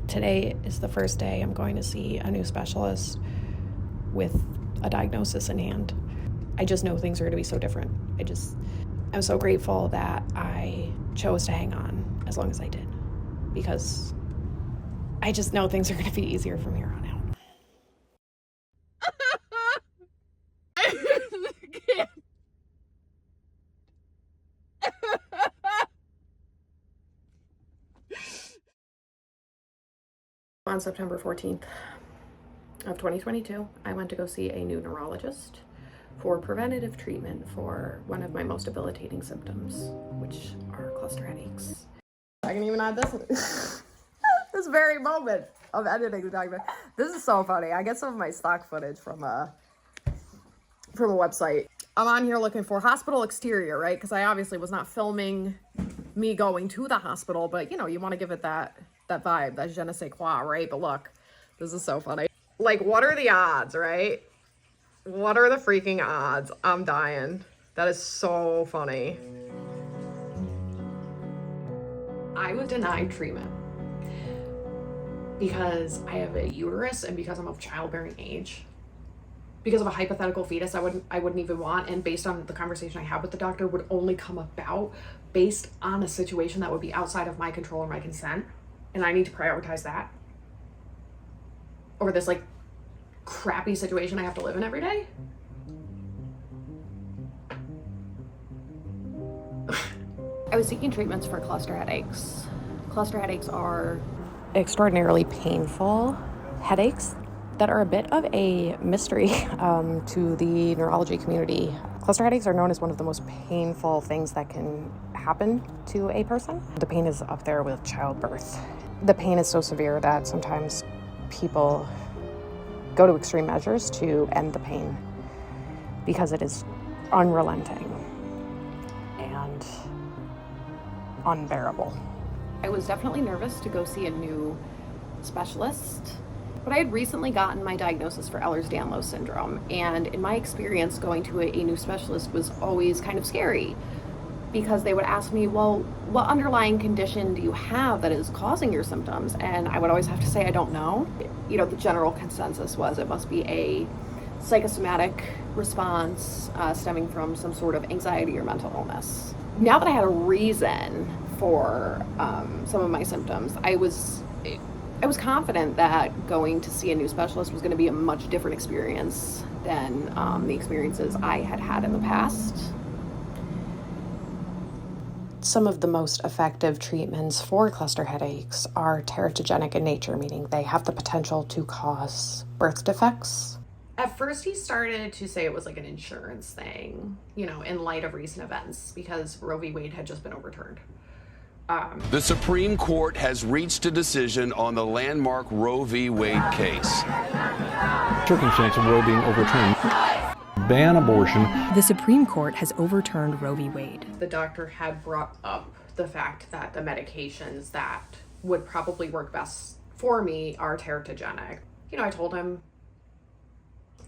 Today is the first day I'm going to see a new specialist with a diagnosis in hand. I just know things are going to be so different. I'm so grateful that I chose to hang on as long as I did, because I just know things are going to be easier from here on out. On September 14th of 2022, I went to go see a new neurologist for preventative treatment for one of my most debilitating symptoms, which are cluster headaches. I can even add this this very moment of editing the document. This is so funny. I get some of my stock footage from a website. I'm on here looking for hospital exterior, right? Because I obviously was not filming me going to the hospital, but you know, you want to give it that vibe, that je ne sais quoi, right? But look, this is so funny. Like, what are the odds, right? What are the freaking odds? I'm dying. That is so funny. I was denied treatment because I have a uterus and because I'm of childbearing age. Because of a hypothetical fetus I wouldn't even want, and based on the conversation I had with the doctor, would only come about based on a situation that would be outside of my control or my consent. And I need to prioritize that over this like crappy situation I have to live in every day. I was seeking treatments for cluster headaches. Cluster headaches are extraordinarily painful headaches that are a bit of a mystery to the neurology community. Cluster headaches are known as one of the most painful things that can happen to a person. The pain is up there with childbirth. The pain is so severe that sometimes people go to extreme measures to end the pain because it is unrelenting and unbearable. I was definitely nervous to go see a new specialist, but I had recently gotten my diagnosis for Ehlers-Danlos syndrome, and in my experience, going to a new specialist was always kind of scary because they would ask me, well, what underlying condition do you have that is causing your symptoms? And I would always have to say, I don't know. You know, the general consensus was it must be a psychosomatic response stemming from some sort of anxiety or mental illness. Now that I had a reason for some of my symptoms, I was confident that going to see a new specialist was going to be a much different experience than the experiences I had had in the past. Some of the most effective treatments for cluster headaches are teratogenic in nature, meaning they have the potential to cause birth defects. At first, he started to say it was like an insurance thing, you know, in light of recent events, because Roe v. Wade had just been overturned. The Supreme Court has reached a decision on the landmark Roe v. Wade case. Circumstance of Roe being overturned. Ban abortion. The Supreme Court has overturned Roe v. Wade. The doctor had brought up the fact that the medications that would probably work best for me are teratogenic. You know, I told him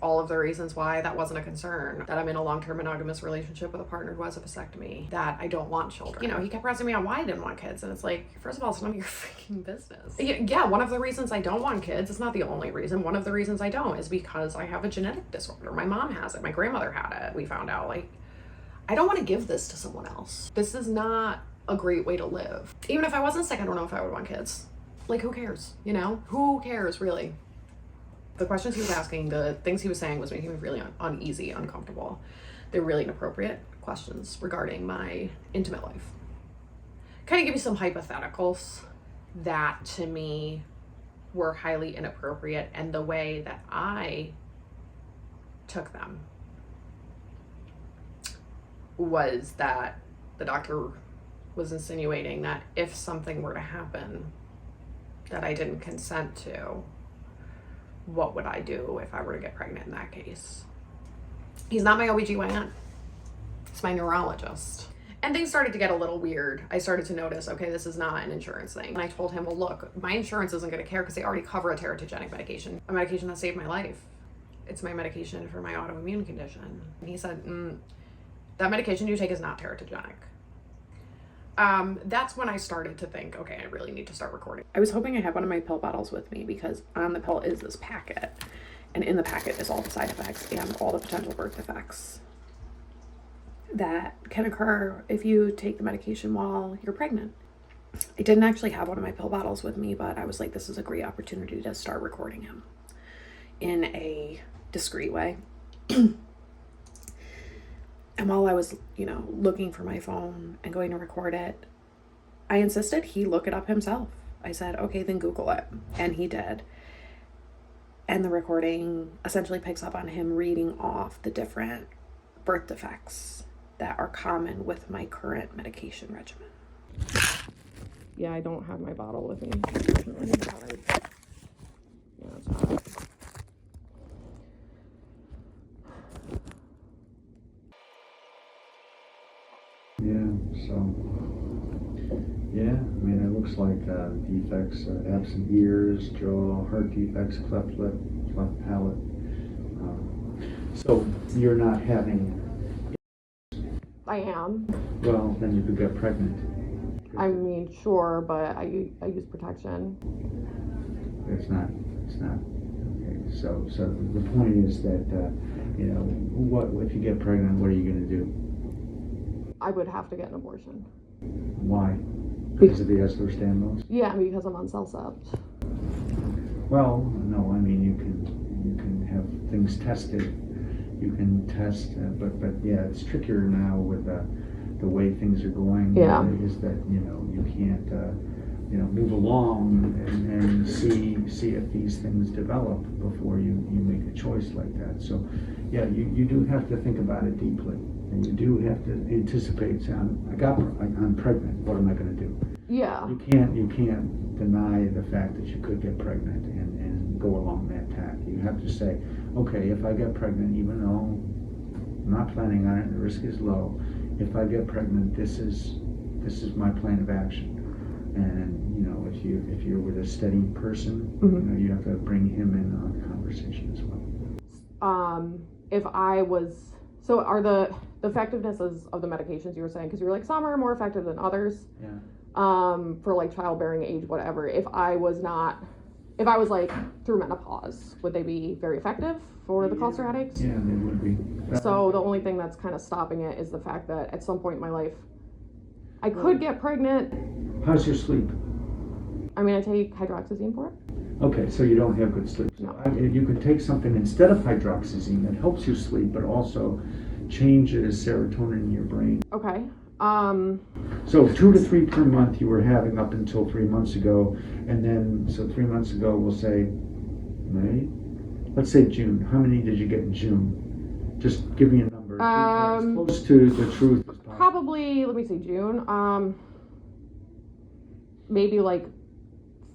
all of the reasons why that wasn't a concern, that I'm in a long-term monogamous relationship with a partner who has a vasectomy, that I don't want children. You know, he kept pressing me on why I didn't want kids, and it's like, first of all, it's none of your freaking business. Yeah, one of the reasons I don't want kids, it's not the only reason, one of the reasons I don't is because I have a genetic disorder. My mom has it, my grandmother had it, we found out. Like, I don't want to give this to someone else. This is not a great way to live. Even if I wasn't sick, I don't know if I would want kids. Like, who cares, you know? Who cares, really? The questions he was asking, the things he was saying was making me really uneasy, uncomfortable. They're really inappropriate questions regarding my intimate life. Kind of give you some hypotheticals that to me were highly inappropriate, and the way that I took them was that the doctor was insinuating that if something were to happen that I didn't consent to, what would I do if I were to get pregnant in that case? He's not my OBGYN. He's my neurologist. And things started to get a little weird. I started to notice, okay, this is not an insurance thing. And I told him, well, look, my insurance isn't going to care because they already cover a teratogenic medication, a medication that saved my life. It's my medication for my autoimmune condition. And he said, that medication you take is not teratogenic. That's when I started to think, okay, I really need to start recording. I was hoping I had one of my pill bottles with me because on the pill is this packet, and in the packet is all the side effects and all the potential birth defects that can occur if you take the medication while you're pregnant. I didn't actually have one of my pill bottles with me, but I was like, this is a great opportunity to start recording him in a discreet way. And while I was, looking for my phone and going to record it, I insisted he look it up himself. I said, okay, then Google it. And he did. And the recording essentially picks up on him reading off the different birth defects that are common with my current medication regimen. Yeah, I don't have my bottle with me, unfortunately. Yeah, it's not. It looks like defects, absent ears, jaw, heart defects, cleft lip, cleft palate. So you're not having... I am. Well, then you could get pregnant. I mean, sure, but I use protection. It's not. Okay, so the point is that, what if you get pregnant, what are you going to do? I would have to get an abortion. Why? Because of the Ehlers-Danlos? Yeah, because I'm on Cellcept. Well, no, I mean, you can have things tested. You can test, but yeah, it's trickier now with the way things are going. Yeah. Is that, you can't, move along and see if these things develop before you make a choice like that. So, yeah, you do have to think about it deeply. And you do have to anticipate, say, I'm pregnant, what am I going to do? Yeah. You can't deny the fact that you could get pregnant and go along that tack. You have to say, okay, if I get pregnant, even though I'm not planning on it, the risk is low, if I get pregnant, this is my plan of action. And if you're with a steady person, mm-hmm. You have to bring him in on the conversation as well. If I was... So are the effectivenesses of the medications you were saying, because you were like, some are more effective than others. Yeah. For like childbearing age, whatever. If I was like through menopause, would they be very effective for the cluster headaches? Yeah, they would be. So the only thing that's kind of stopping it is the fact that at some point in my life, I could get pregnant. How's your sleep? I mean, I take hydroxyzine for it. Okay, so you don't have good sleep. No. You could take something instead of hydroxyzine that helps you sleep, but also changes serotonin in your brain. Okay. So 2 to 3 per month you were having up until 3 months ago, and then, so 3 months ago, we'll say May? Let's say June. How many did you get in June? Just give me a number. As close to the truth as possible. Probably, let me see, June. Maybe like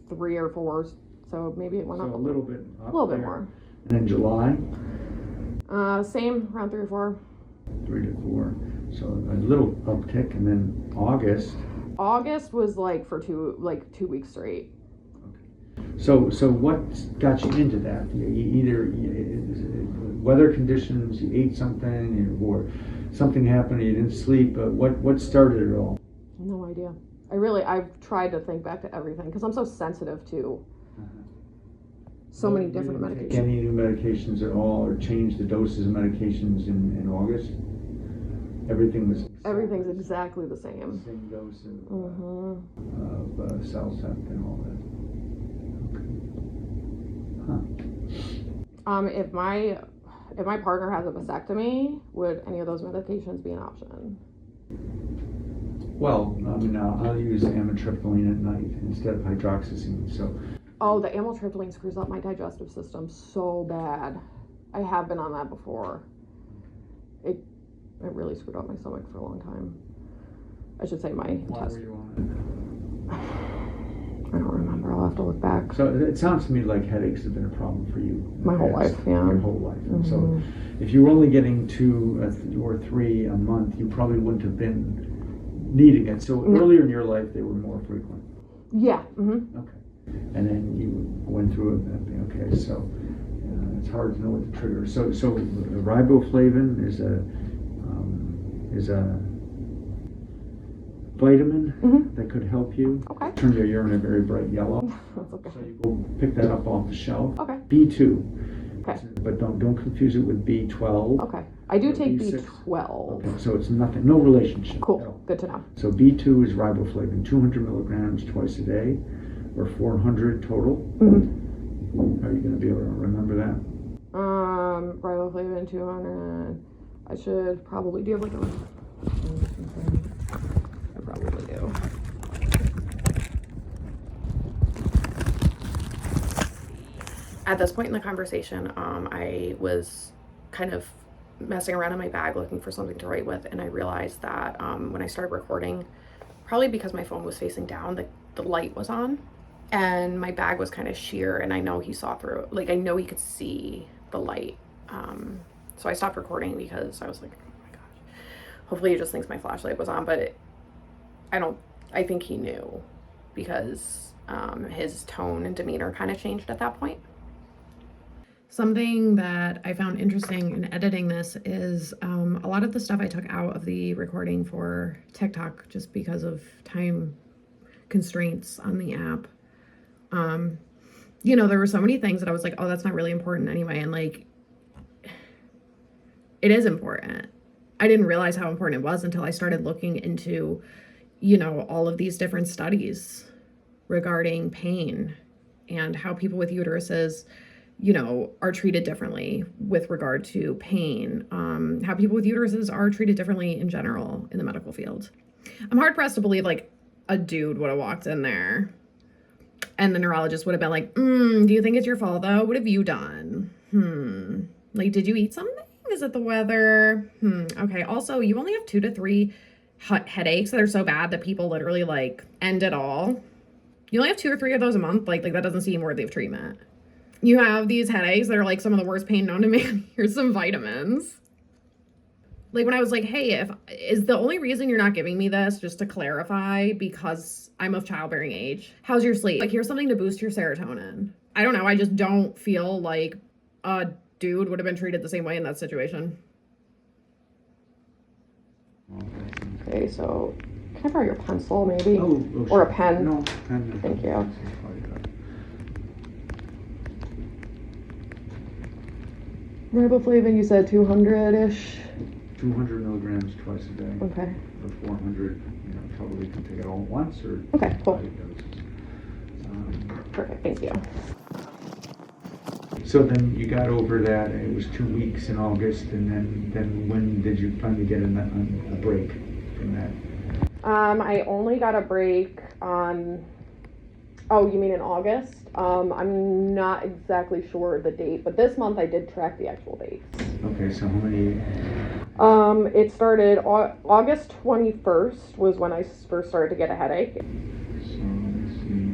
3 or 4. So maybe it went up a little bit. A little bit more. And then July? Same, around 3 or 4. 3 to 4. So a little uptick, and then August. August was like for 2 weeks straight. Okay. So what got you into that? Either weather conditions, you ate something, or something happened, you didn't sleep. What started it all? No idea. I've tried to think back to everything because I'm so sensitive to so many different medications. Take any new medications at all, or change the doses of medications in August? Everything's exactly the same. Same dose of Cellcept and all that. If my partner has a vasectomy, would any of those medications be an option? Well, I'll use amitriptyline at night instead of hydroxyzine. So. Oh, the amitriptyline screws up my digestive system so bad. I have been on that before. It really screwed up my stomach for a long time. I should say my intestines. Were you on I don't remember. I'll have to look back. So it sounds to me like headaches have been a problem for you. My whole life, yeah. Your whole life. Mm-hmm. So if you were only getting 2 or 3 a month, you probably wouldn't have been needing it. So earlier in your life, they were more frequent. Yeah. Mm-hmm. Okay. And then you went through it. Okay. So it's hard to know what the trigger is. So riboflavin is a vitamin that could help you. Okay. Turn your urine a very bright yellow. That's okay. So you go pick that up off the shelf. Okay. B2. Okay. But don't confuse it with B12. Okay. I do take B6. B12. Okay, so it's nothing, no relationship. at Cool. all. Good to know. So B2 is riboflavin, 200 milligrams twice a day, or 400 total. Are you going to be able to remember that? Riboflavin 200. I should probably do like a. I probably do. At this point in the conversation, I was kind of messing around in my bag looking for something to write with, and I realized that when I started recording, probably because my phone was facing down, the light was on, and my bag was kind of sheer, and I know he saw through it. Like, I know he could see the light. So I stopped recording because I was like, oh my gosh, hopefully he just thinks my flashlight was on, but I think he knew, because his tone and demeanor kind of changed at that point. Something that I found interesting in editing this is a lot of the stuff I took out of the recording for TikTok just because of time constraints on the app. You know, there were so many things that I was like, oh, that's not really important anyway. And like, it is important. I didn't realize how important it was until I started looking into, you know, all of these different studies regarding pain and how people with uteruses, you know, are treated differently with regard to pain, how people with uteruses are treated differently in general in the medical field. I'm hard pressed to believe like a dude would have walked in there and the neurologist would have been like, do you think it's your fault though? What have you done? Like, did you eat something? Is it the weather? Okay. Also, you only have 2 to 3 headaches that are so bad that people literally like end it all. You only have 2 or 3 of those a month. Like that doesn't seem worthy of treatment. You have these headaches that are like some of the worst pain known to man. Here's some vitamins. Like when I was like, hey, is the only reason you're not giving me this, just to clarify, because I'm of childbearing age? How's your sleep? Like, here's something to boost your serotonin. I don't know. I just don't feel like a dude would have been treated the same way in that situation. Okay, so can I borrow your pencil maybe? Oh, or sure. a pen? No, pen. Thank you. Riboflavin, you said 200-ish? 200 milligrams twice a day. Okay. Or 400, you know, probably you can take it all at once or Okay, cool. 5 doses. Perfect, thank you. So then you got over that, and it was 2 weeks in August, and then when did you finally get a break from that? I only got a break on, oh, you mean in August? I'm not exactly sure the date, but this month I did track the actual dates. Okay, so how many? It started August 21st was when I first started to get a headache. So let's see.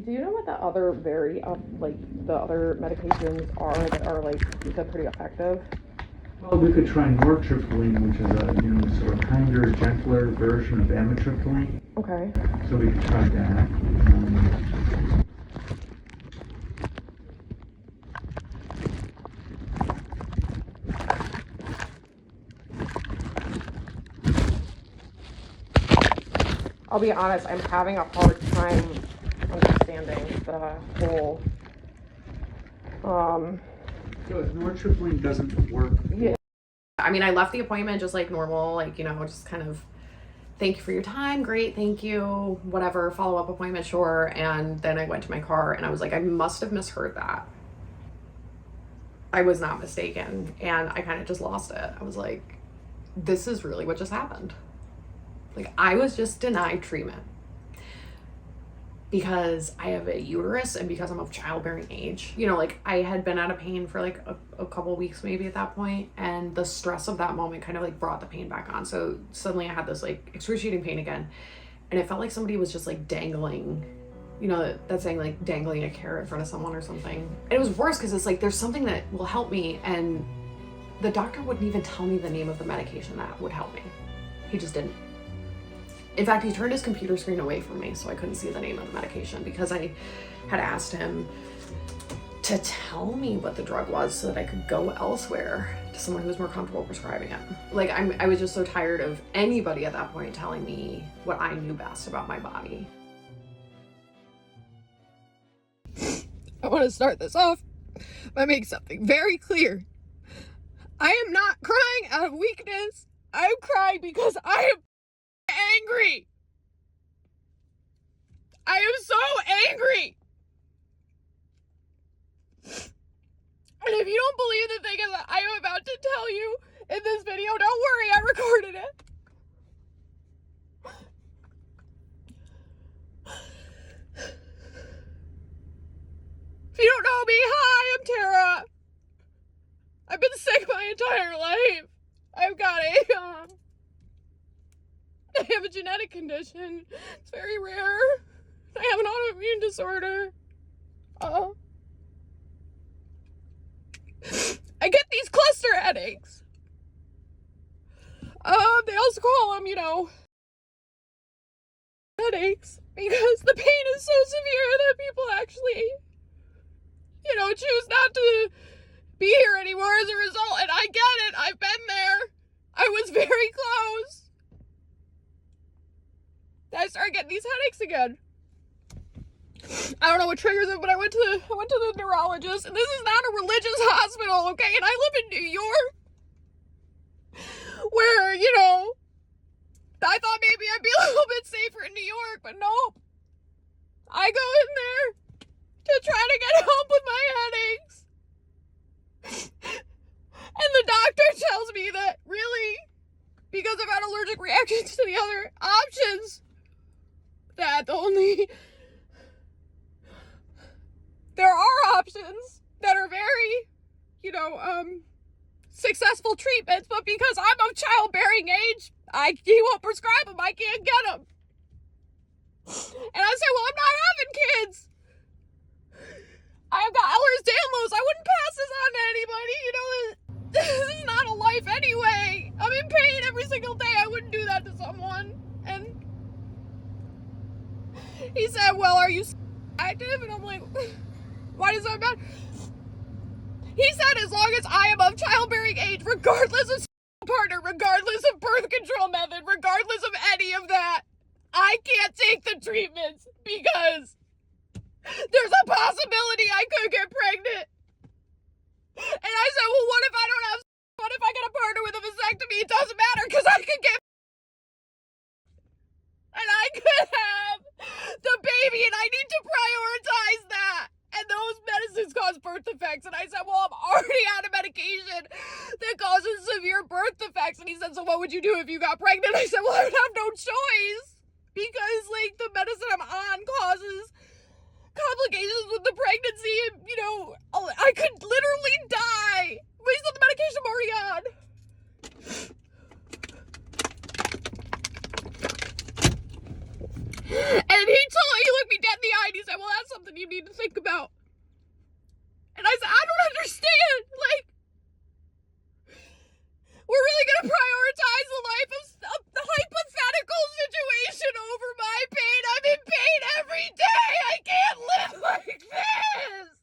Do you know what the other the other medications are that are like, you said, pretty effective? Well, we could try nortriptyline, which is a sort of kinder, gentler version of amitriptyline. Okay. So we could try that. I'll be honest, I'm having a hard time understanding the whole. So if nortriptyline doesn't work. Yeah. I mean, I left the appointment just like normal, like, you know, just kind of, thank you for your time, great, thank you, whatever, follow-up appointment, sure. And then I went to my car and I was like, I must have misheard that. I was not mistaken. And I kind of just lost it. I was like, this is really what just happened. Like, I was just denied treatment because I have a uterus and because I'm of childbearing age. You know, like, I had been out of pain for like a couple weeks maybe at that point, and the stress of that moment kind of like brought the pain back on. So suddenly I had this like excruciating pain again, and it felt like somebody was just like dangling, you know, that saying, like dangling a carrot in front of someone or something. And it was worse because it's like, there's something that will help me, and the doctor wouldn't even tell me the name of the medication that would help me. He just didn't. In fact, he turned his computer screen away from me so I couldn't see the name of the medication, because I had asked him to tell me what the drug was so that I could go elsewhere to someone who was more comfortable prescribing it. Like, I was just so tired of anybody at that point telling me what I knew best about my body. I want to start this off by making something very clear. I am not crying out of weakness. I am crying because I am angry. I am so angry. And if you don't believe the thing that I am about to tell you in this video, don't worry, I recorded it. If you don't know me, hi, I'm Tara. I've been sick my entire life. I have a genetic condition. It's very rare. I have an autoimmune disorder. I get these cluster headaches. They also call them, headaches, because the pain is so severe that people actually, choose not to be here anymore as a result. And I get it. I've been there. I was very close. I started getting these headaches again. I don't know what triggers it, but I went to the neurologist, and this is not a religious hospital, okay? And I live in New York, where, I thought maybe I'd be a little bit safer in New York, but nope. I go in there to try to get help with my headaches. And the doctor tells me that, really, because I've had allergic reactions to the other options, that there are options that are very, successful treatments, but because I'm of childbearing age, he won't prescribe them. I can't get them. And I said, well, I'm not having kids. I've got Ehlers-Danlos. I wouldn't pass this on to anybody. This is not a life anyway. I'm in pain every single day. I wouldn't do that to someone. And he said, well, are you active? And I'm like, why does that matter? He said, as long as I am of childbearing age, regardless of partner, regardless of birth control method, regardless of any of that, I can't take the treatments because there's a possibility I could get pregnant. And I said, well, what if I get a partner with a vasectomy? It doesn't matter because I could get and I could have the baby, and I need to prioritize that. And those medicines cause birth defects. And I said, well, I'm already on a medication that causes severe birth defects. And he said, so what would you do if you got pregnant? I said, well, I would have no choice because, the medicine I'm on causes complications with the pregnancy. And, I could literally die based on the medication I'm already on. And he looked me dead in the eye and he said, well, that's something you need to think about. And I said, I don't understand. We're really going to prioritize the life of the hypothetical situation over my pain. I'm in pain every day. I can't live like this.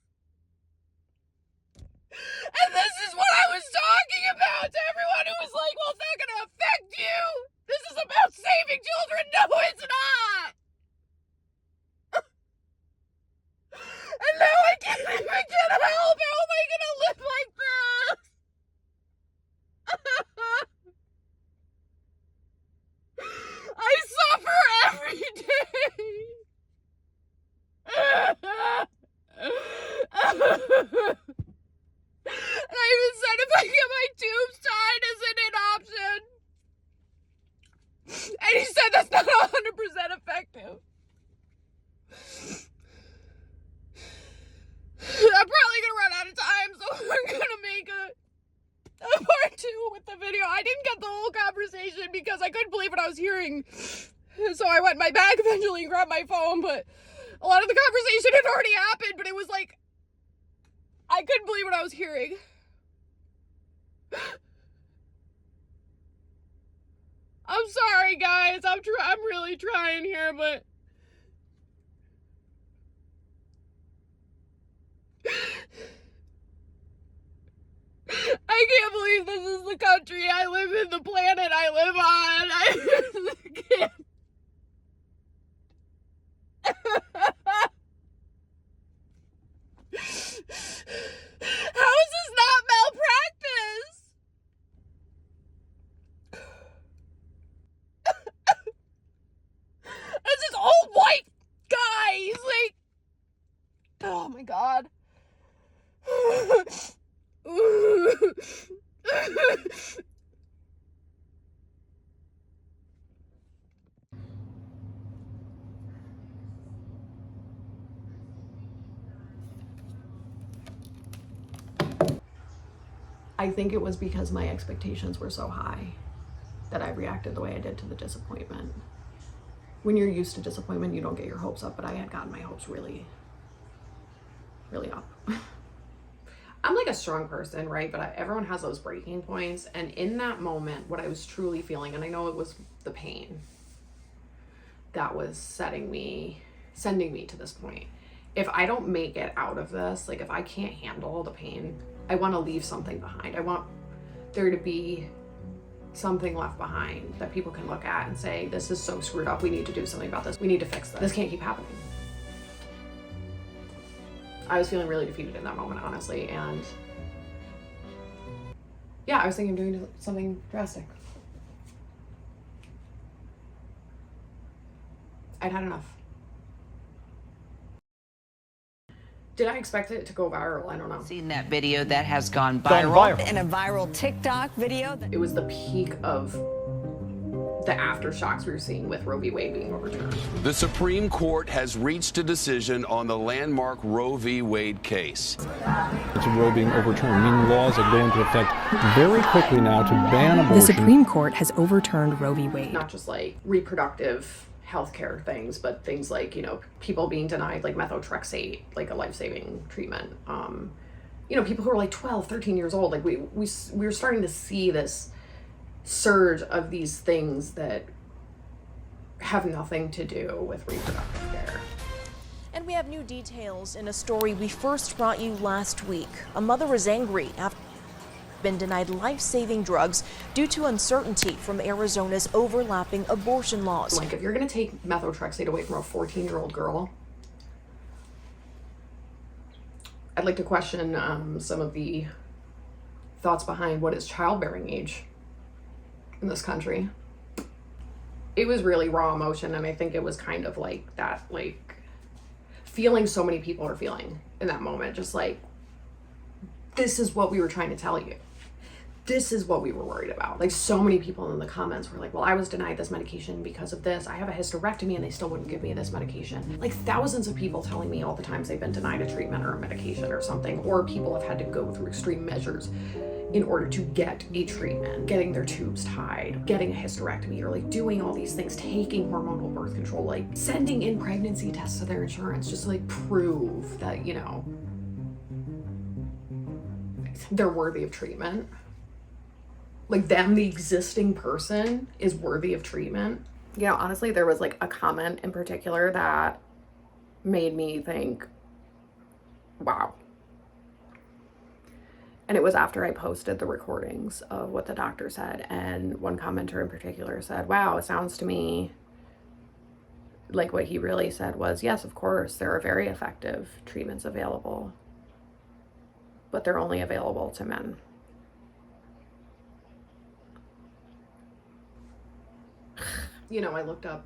And this is what I was talking about to everyone who was like, well, it's not going to affect you. This is about saving children. No, it's not. And now I can't even get help. How am I going to live like this? I suffer every day. And I even said if I get my tubes tied, is it an option? And he said that's not 100% effective. I'm probably gonna run out of time, so I'm gonna make a part 2 with the video. I didn't get the whole conversation because I couldn't believe what I was hearing. So I went in my bag eventually and grabbed my phone, but a lot of the conversation had already happened, but it was like, I couldn't believe what I was hearing. I'm sorry, guys. I'm really trying here, but I can't believe this is the country I live in, the planet I live on. I can't. How is this not malpractice? This is old white guy. He's like, oh my God. I think it was because my expectations were so high that I reacted the way I did to the disappointment. When you're used to disappointment, you don't get your hopes up, but I had gotten my hopes really, really up. I'm like a strong person, right? But everyone has those breaking points. And in that moment, what I was truly feeling, and I know it was the pain that was sending me to this point. If I don't make it out of this, like if I can't handle the pain, I want to leave something behind. I want there to be something left behind that people can look at and say, this is so screwed up. We need to do something about this. We need to fix this. This can't keep happening. I was feeling really defeated in that moment, honestly. And yeah, I was thinking of doing something drastic. I'd had enough. Did I expect it to go viral? I don't know. Seen that video that has gone viral. In a viral TikTok video. It was the peak of the aftershocks we were seeing with Roe v. Wade being overturned. The Supreme Court has reached a decision on the landmark Roe v. Wade case. It's Roe being overturned, meaning laws that go into effect very quickly now to ban abortion. The Supreme Court has overturned Roe v. Wade. Not just like reproductive healthcare things, but things like, you know, people being denied like methotrexate, like a life-saving treatment. You know, people who are like 12, 13 years old, like we were starting to see this surge of these things that have nothing to do with reproductive care. And we have new details in a story we first brought you last week. A mother is angry after been denied life-saving drugs due to uncertainty from Arizona's overlapping abortion laws. Like, if you're gonna take methotrexate away from a 14-year-old girl, I'd like to question some of the thoughts behind what is childbearing age in this country. It was really raw emotion, and I think it was kind of like that, like feeling so many people are feeling in that moment, just like, this is what we were trying to tell you. This is what we were worried about. Like, so many people in the comments were like, well, I was denied this medication because of this. I have a hysterectomy and they still wouldn't give me this medication. Like, thousands of people telling me all the times they've been denied a treatment or a medication or something, or people have had to go through extreme measures in order to get a treatment, getting their tubes tied, getting a hysterectomy, or like doing all these things, taking hormonal birth control, like sending in pregnancy tests to their insurance just to like prove that, you know, they're worthy of treatment. Like, them, the existing person, is worthy of treatment. You know, honestly, there was like a comment in particular that made me think, wow. And it was after I posted the recordings of what the doctor said, and one commenter in particular said, wow, it sounds to me like what he really said was, yes, of course, there are very effective treatments available, but they're only available to men. You know, I looked up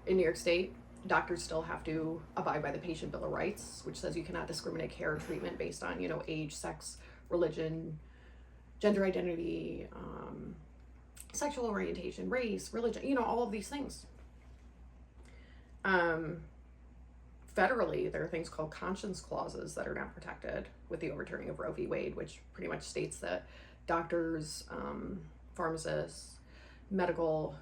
in New York State, doctors still have to abide by the Patient Bill of Rights, which says you cannot discriminate care or treatment based on, you know, age, sex, religion, gender identity, sexual orientation, race, religion, you know, all of these things. Federally, there are things called conscience clauses that are now protected with the overturning of Roe v. Wade, which pretty much states that doctors, pharmacists, medical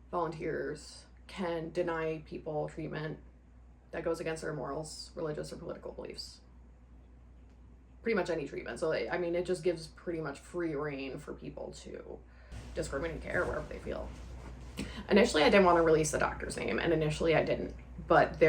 volunteers can deny people treatment that goes against their morals, religious, or political beliefs. Pretty much any treatment. So, I mean, it just gives pretty much free reign for people to discriminate care wherever they feel. Initially, I didn't want to release the doctor's name, and initially I didn't. But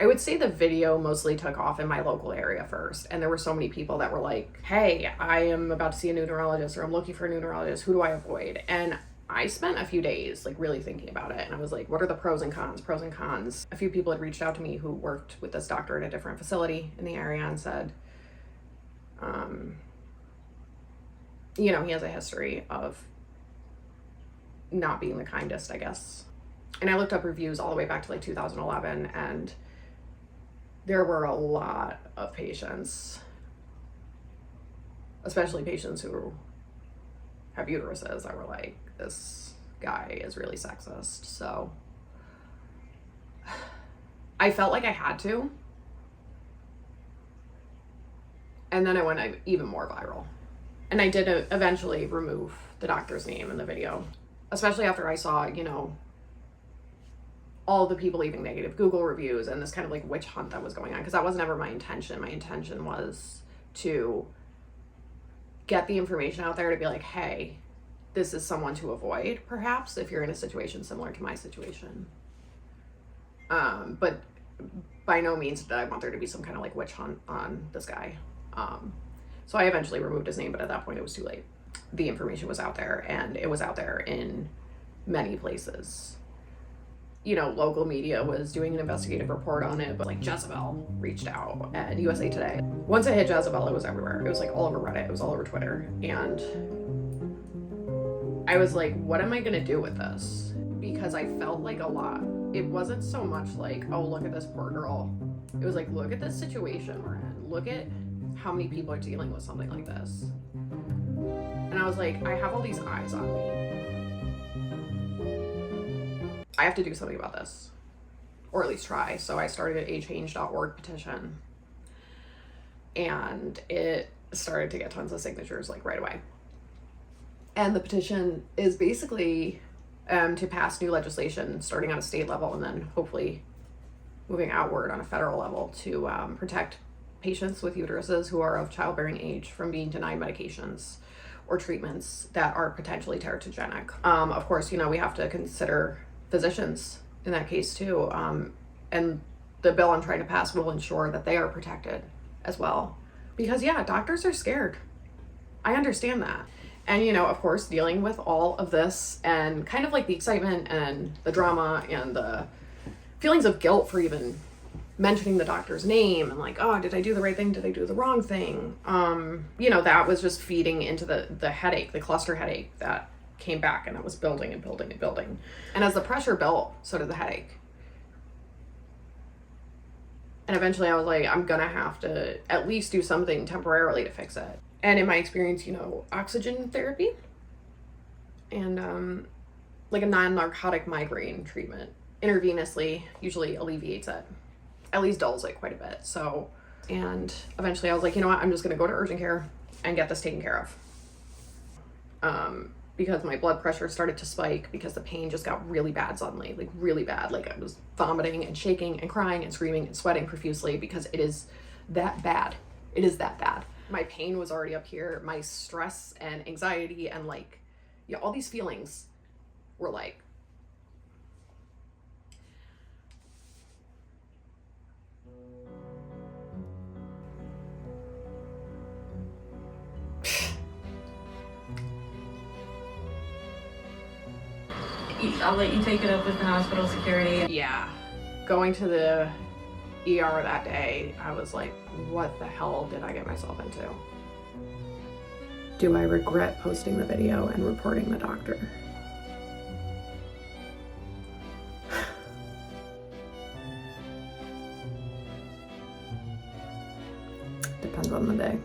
I would say the video mostly took off in my local area first, and there were so many people that were like, hey, I am about to see a new neurologist, or I'm looking for a new neurologist, who do I avoid? And I spent a few days like really thinking about it, and I was like, what are the pros and cons? A few people had reached out to me who worked with this doctor at a different facility in the area and said, you know, he has a history of not being the kindest, I guess. And I looked up reviews all the way back to like 2011, and there were a lot of patients, especially patients who have uteruses, that were like, this guy is really sexist. So I felt like I had to. And then I went even more viral. And I did eventually remove the doctor's name in the video, especially after I saw, you know, all the people leaving negative Google reviews and this kind of like witch hunt that was going on, because that was never my intention. My intention was to get the information out there to be like, hey, this is someone to avoid, perhaps, if you're in a situation similar to my situation. But by no means did I want there to be some kind of like witch hunt on this guy. So I eventually removed his name, but at that point it was too late. The information was out there, and it was out there in many places. You know, local media was doing an investigative report on it, but like Jezebel reached out, and USA Today. Once it hit Jezebel, it was everywhere. It was like all over Reddit, it was all over Twitter. And I was like, what am I gonna do with this? Because I felt like a lot. It wasn't so much like, oh, look at this poor girl. It was like, look at this situation we're in. Look at how many people are dealing with something like this. And I was like, I have all these eyes on me. I have to do something about this, or at least try. So I started a change.org petition, and it started to get tons of signatures like right away. And the petition is basically to pass new legislation starting on a state level and then hopefully moving outward on a federal level to protect patients with uteruses who are of childbearing age from being denied medications or treatments that are potentially teratogenic. Of course, you know, we have to consider physicians in that case too. And the bill I'm trying to pass will ensure that they are protected as well. Because yeah, doctors are scared. I understand that. And, you know, of course, dealing with all of this and kind of like the excitement and the drama and the feelings of guilt for even mentioning the doctor's name and like, oh, did I do the right thing? Did I do the wrong thing? You know, that was just feeding into the headache, the cluster headache that came back, and it was building and building and building. And as the pressure built, so did the headache. And eventually I was like, I'm gonna have to at least do something temporarily to fix it. And in my experience, you know, oxygen therapy and like a non-narcotic migraine treatment intravenously usually alleviates it, at least dulls it quite a bit. So, and eventually I was like, you know what, I'm just gonna go to urgent care and get this taken care of. Because my blood pressure started to spike because the pain just got really bad suddenly, like really bad. Like I was vomiting and shaking and crying and screaming and sweating profusely because it is that bad. It is that bad. My pain was already up here. My stress and anxiety and like, yeah, all these feelings were like, I'll let you take it up with the hospital security. Yeah. Going to the ER that day, I was like, what the hell did I get myself into? Do I regret posting the video and reporting the doctor? Depends on the day.